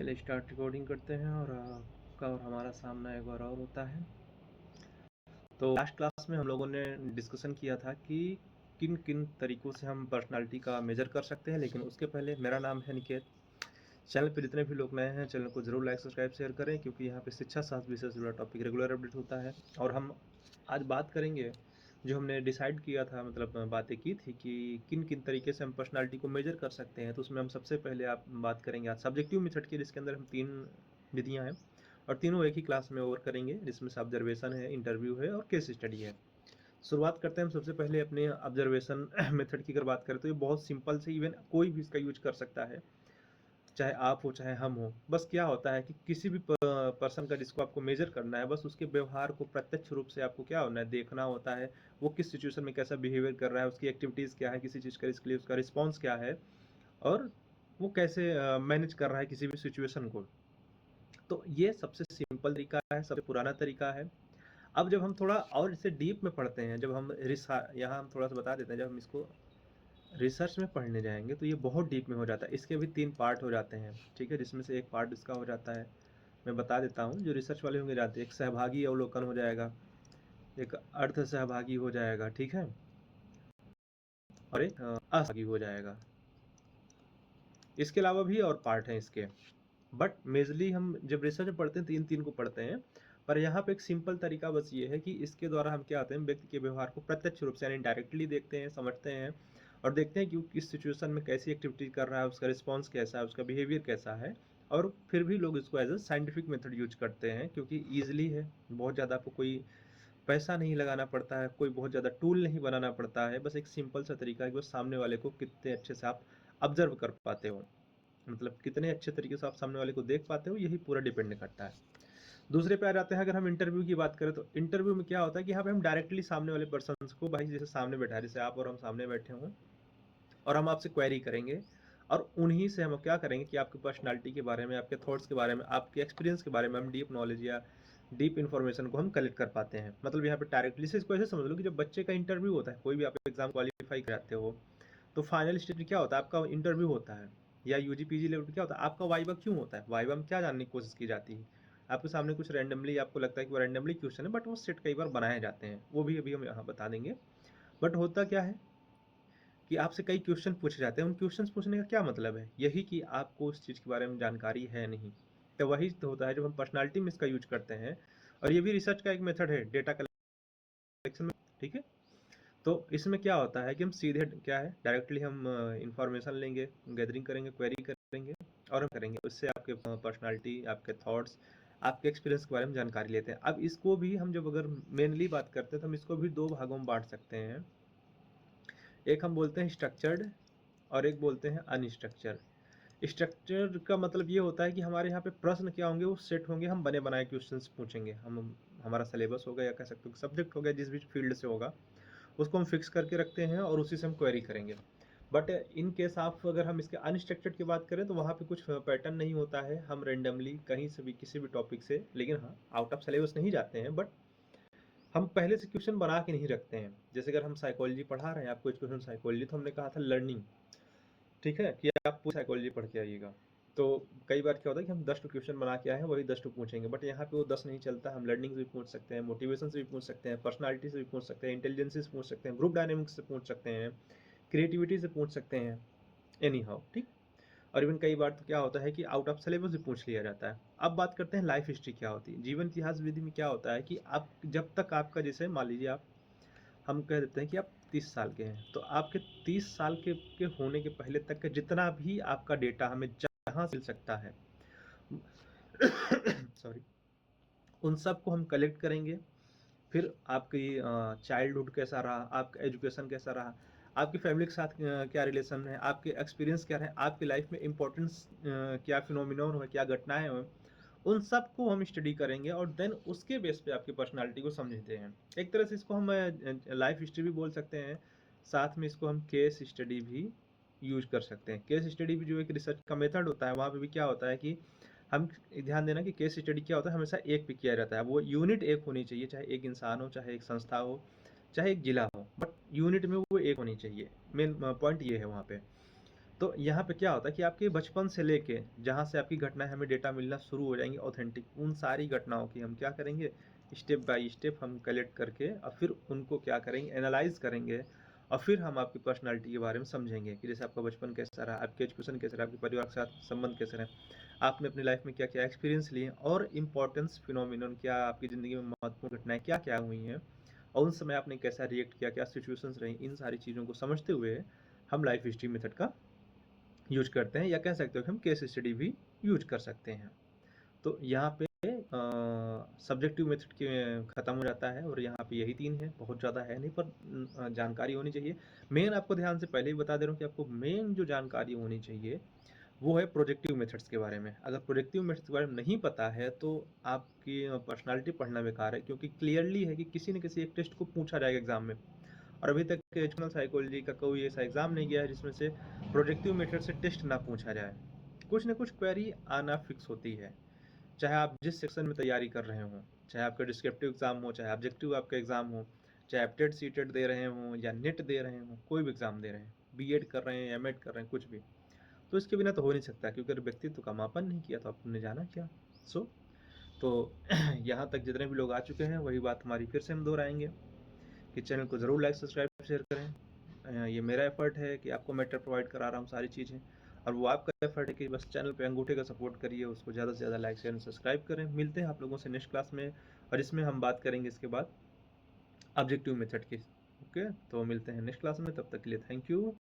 चलिए start recording करते हैं और आपका और हमारा सामना एक बार और होता है। तो लास्ट क्लास में हम लोगों ने डिस्कशन किया था कि किन किन तरीकों से हम पर्सनालिटी का मेजर कर सकते हैं, लेकिन उसके पहले मेरा नाम है निकेत। चैनल पर जितने भी लोग नए हैं चैनल को जरूर लाइक सब्सक्राइब शेयर करें, क्योंकि यहाँ पे शिक्षा शास्त्र विषय से जुड़ा टॉपिक रेगुलर अपडेट होता है। और हम आज बात करेंगे जो हमने डिसाइड किया था, मतलब बातें की थी कि किन किन तरीके से हम पर्सनालिटी को मेजर कर सकते हैं। तो उसमें हम सबसे पहले आप बात करेंगे आज सब्जेक्टिव मेथड की, जिसके अंदर हम 3 विधियां हैं और तीनों एक ही क्लास में ओवर करेंगे, जिसमें से ऑब्जर्वेशन है, इंटरव्यू है और केस स्टडी है। शुरुआत करते हैं हम सबसे पहले अपने ऑब्जर्वेशन मेथड की। अगर बात करें तो ये बहुत सिंपल से, इवन कोई भी इसका यूज कर सकता है, चाहे आप हो चाहे हम हो। बस क्या होता है कि किसी भी पर्सन का जिसको आपको मेजर करना है, बस उसके व्यवहार को प्रत्यक्ष रूप से आपको क्या होना है, देखना होता है। वो किस सिचुएशन में कैसा बिहेवियर कर रहा है, उसकी एक्टिविटीज़ क्या है, किसी चीज़ का इसके लिए उसका रिस्पॉन्स क्या है, और वो कैसे मैनेज कर रहा है किसी भी सिचुएशन को। तो ये सबसे सिंपल तरीका है, सबसे पुराना तरीका है। अब जब हम थोड़ा और इसे डीप में पढ़ते हैं, जब हम यहाँ हम थोड़ा सा बता देते हैं, जब हम इसको रिसर्च में पढ़ने जाएंगे तो ये बहुत डीप में हो जाता है। इसके भी 3 पार्ट हो जाते हैं, ठीक है, जिसमें से एक पार्ट इसका हो जाता है, मैं बता देता हूँ, जो रिसर्च वाले होंगे जानते हैं। एक सहभागी अवलोकन हो जाएगा, एक अर्ध सहभागी हो जाएगा, ठीक है, और एक असहभागी हो जाएगा। इसके अलावा भी और पार्ट हैं इसके, बट मेजरली हम जब रिसर्च में पढ़ते हैं तो इन 3 को पढ़ते हैं। पर यहाँ पे एक सिंपल तरीका बस ये है कि इसके द्वारा हम क्या होते हैं, व्यक्ति के व्यवहार को प्रत्यक्ष रूप से यानी डायरेक्टली देखते हैं, समझते हैं और देखते हैं कि वो किस सिचुएशन में कैसी एक्टिविटी कर रहा है, उसका रिस्पॉन्स कैसा है, उसका बिहेवियर कैसा है। और फिर भी लोग इसको as a scientific method use करते हैं, क्योंकि ईजिली है, बहुत ज़्यादा आपको कोई पैसा नहीं लगाना पड़ता है, कोई बहुत ज़्यादा टूल नहीं बनाना पड़ता है। बस एक सिंपल सा तरीका है कि बस सामने वाले को कितने अच्छे से आप ऑब्जर्व कर पाते हो, मतलब कितने अच्छे तरीके से आप सामने वाले को देख पाते हो, यही पूरा डिपेंड करता है। दूसरे पे आ जाते हैं, अगर हम इंटरव्यू की बात करें तो इंटरव्यू में क्या होता है कि यहाँ पे हम डायरेक्टली सामने वाले पर्सन को, भाई जैसे सामने बैठा है, जैसे आप और हम सामने बैठे हों और हम आपसे क्वेरी करेंगे, और उन्हीं से हम क्या करेंगे कि आपकी पर्सनालिटी के बारे में, आपके थॉट्स के बारे में, आपके एक्सपीरियंस के बारे में हम डीप नॉलेज या डीप इन्फॉर्मेशन को हम कलेक्ट कर पाते हैं। मतलब यहाँ पे डायरेक्टली से इसको ऐसे समझ लो कि जब बच्चे का इंटरव्यू होता है, कोई भी आप एग्जाम क्वालिफाई कराते हो, तो फाइनल स्टेज में क्या होता है, आपका इंटरव्यू होता है, या यूजी पीजी लेवल पे क्या होता है, आपका वाइवा क्यों होता है। वाइवा में क्या जानने की कोशिश की जाती है, आपके सामने कुछ रैंडमली आपको लगता है कि वो रैंडमली क्वेश्चन है, बट वो सेट कई बार बनाए जाते हैं, वो भी अभी हम यहाँ बता देंगे। बट होता क्या है कि आपसे कई क्वेश्चन पूछे जाते हैं। उन क्वेश्चन पूछने का क्या मतलब है, यही कि आपको उस चीज़ के बारे में जानकारी है नहीं। तो वही तो होता है जब हम पर्सनालिटी में इसका यूज करते हैं। और ये भी रिसर्च का एक मेथड है, डेटा कलेक्शन में, ठीक है। तो इसमें क्या होता है कि हम सीधे क्या है, डायरेक्टली हम इंफॉर्मेशन लेंगे, गैदरिंग करेंगे, क्वेरी करेंगे और हम करेंगे, उससे आपके पर्सनालिटी, आपके थॉट्स, आपके एक्सपीरियंस के बारे में जानकारी लेते हैं। अब इसको भी हम जब अगर मेनली बात करते हैं तो हम इसको भी 2 भागों में बांट सकते हैं। एक हम बोलते हैं स्ट्रक्चर्ड और एक बोलते हैं अनस्ट्रक्चर्ड। स्ट्रक्चर का मतलब ये होता है कि हमारे यहाँ पे प्रश्न क्या होंगे, वो सेट होंगे, हम बने बनाए क्वेश्चंस पूछेंगे। हम हमारा सिलेबस होगा या कह सकते हो सब्जेक्ट हो गया, जिस भी फील्ड से होगा उसको हम फिक्स करके रखते हैं और उसी से हम क्वेरी करेंगे। बट इन केस आप अगर हम इसके अनस्ट्रक्चर्ड की बात करें तो वहाँ पे कुछ पैटर्न नहीं होता है, हम रेंडमली कहीं से भी किसी भी टॉपिक से, लेकिन हाँ आउट ऑफ सिलेबस नहीं जाते हैं, बट हम पहले से क्वेश्चन बना के नहीं रखते हैं। जैसे अगर हम साइकोलॉजी पढ़ा रहे हैं, आपको क्वेश्चन साइकोलॉजी, तो हमने कहा था लर्निंग, ठीक है, कि आप पूरी साइकोलॉजी पढ़ के आइएगा। तो कई बार क्या होता है कि हम 10 क्वेश्चन बना के आए हैं, वही 10 पूछेंगे, बट यहाँ पे वो 10 नहीं चलता। हम लर्निंग से भी पूछ सकते हैं, मोटिवेशन से भी पूछ सकते हैं, पर्सनालिटी से भी पूछ सकते हैं, इंटेलिजेंस से पूछ सकते हैं, ग्रुप डायनेमिक्स से पूछ सकते हैं, क्रिएटिविटी से पूछ सकते हैं, एनी हाउ, ठीक। और इवन कई बार तो क्या होता है कि आउट ऑफ सिलेबस भी पूछ लिया जाता है। अब बात करते हैं लाइफ हिस्ट्री क्या होती है। जीवन इतिहास विधि में क्या होता है कि आप जब तक आपका, जैसे मान लीजिए आप, हम कह देते हैं कि आप 30 साल के हैं, तो आपके 30 साल के होने के पहले तक का जितना भी आपका डेटा हमें जहाँ से मिल सकता है सॉरी, उन सब को हम कलेक्ट करेंगे। फिर आपकी चाइल्डहुड कैसा रहा, आपका एजुकेशन कैसा रहा, आपकी फैमिली के साथ क्या रिलेशन है, आपके एक्सपीरियंस क्या रहे, आपकी लाइफ में इंपॉर्टेंस क्या फिनोमिनन हुआ, क्या घटनाएं हुए, उन सब को हम स्टडी करेंगे और देन उसके बेस पे आपकी पर्सनालिटी को समझते हैं। एक तरह से इसको हम लाइफ हिस्ट्री भी बोल सकते हैं, साथ में इसको हम केस स्टडी भी यूज कर सकते हैं। केस स्टडी भी जो एक रिसर्च का मेथड होता है, वहाँ पे भी क्या होता है कि हम ध्यान देना कि केस स्टडी क्या होता है, हमेशा एक पे किया जाता है। वो यूनिट एक होनी चाहिए, चाहे एक इंसान हो, चाहे एक संस्था हो, चाहे एक जिला हो, बट यूनिट में वो एक होनी चाहिए। मेन पॉइंट ये है वहाँ पे। तो यहाँ पे क्या होता है कि आपके बचपन से लेके जहाँ से आपकी घटनाएं हमें डेटा मिलना शुरू हो जाएंगी ऑथेंटिक, उन सारी घटनाओं की हम क्या करेंगे, स्टेप बाय स्टेप हम कलेक्ट करके और फिर उनको क्या करेंगे, एनालाइज करेंगे। और फिर हम आपकी पर्सनालिटी के बारे में समझेंगे कि जैसे आपका बचपन कैसा रहा, आपके एजुकेशन कैसे रहा, आपके परिवार के साथ संबंध कैसे रहे, आपने अपनी लाइफ में क्या क्या एक्सपीरियंस लिए, और इम्पोर्टेंस फिनोमिनन क्या आपकी ज़िंदगी में महत्वपूर्ण घटनाएं क्या क्या हुई हैं, और उन समय आपने कैसा रिएक्ट किया, क्या सिचुएशंस रही, इन सारी चीज़ों को समझते हुए हम लाइफ हिस्ट्री मेथड का यूज करते हैं, या कह सकते हो कि हम केस स्टडी भी यूज कर सकते हैं। तो यहाँ पे सब्जेक्टिव मेथड के ख़त्म हो जाता है, और यहाँ पे यही 3 है, बहुत ज़्यादा है नहीं, पर जानकारी होनी चाहिए। मेन आपको ध्यान से पहले ही बता दे रहा हूँ कि आपको मेन जो जानकारी होनी चाहिए वो है प्रोजेक्टिव मेथड्स के बारे में। अगर प्रोजेक्टिव मेथड्स के बारे में नहीं पता है तो आपकी पर्सनालिटी पढ़ना बेकार है, क्योंकि क्लियरली है कि किसी न किसी एक टेस्ट को पूछा जाएगा एग्जाम में, और अभी तक एजुकेशनल साइकोलॉजी का कोई ऐसा एग्जाम नहीं गया है जिसमें से प्रोजेक्टिव मेथड से टेस्ट ना पूछा जाए। कुछ न कुछ क्वेरी आना फिक्स होती है, चाहे आप जिस सेक्शन में तैयारी कर रहे हो, चाहे आपका डिस्क्रिप्टिव एग्जाम हो, चाहे ऑब्जेक्टिव आपका एग्जाम हो, चाहे आप टेट सी टेट दे रहे हो या नेट दे रहे हो, कोई भी एग्जाम दे रहे हैं, बीएड कर रहे हैं, एमएड कर रहे हैं, कुछ भी, तो इसके बिना तो हो नहीं सकता, क्योंकि अगर व्यक्तित्व का मापन नहीं किया तो आपने जाना क्या। सो तो यहाँ तक जितने भी लोग आ चुके हैं वही बात हमारी फिर से हम दोहराएंगे कि चैनल को ज़रूर लाइक सब्सक्राइब शेयर करें। ये मेरा एफर्ट है कि आपको मैटर प्रोवाइड करा रहा हूँ सारी चीज़ें, और वो आपका एफर्ट है कि बस चैनल पे अंगूठे का सपोर्ट करिए, उसको ज़्यादा से ज़्यादा लाइक शेयर सब्सक्राइब करें। मिलते हैं आप लोगों से नेक्स्ट क्लास में, और इसमें हम बात करेंगे इसके बाद ऑब्जेक्टिव मेथड की। ओके, तो मिलते हैं नेक्स्ट क्लास में, तब तक के लिए थैंक यू।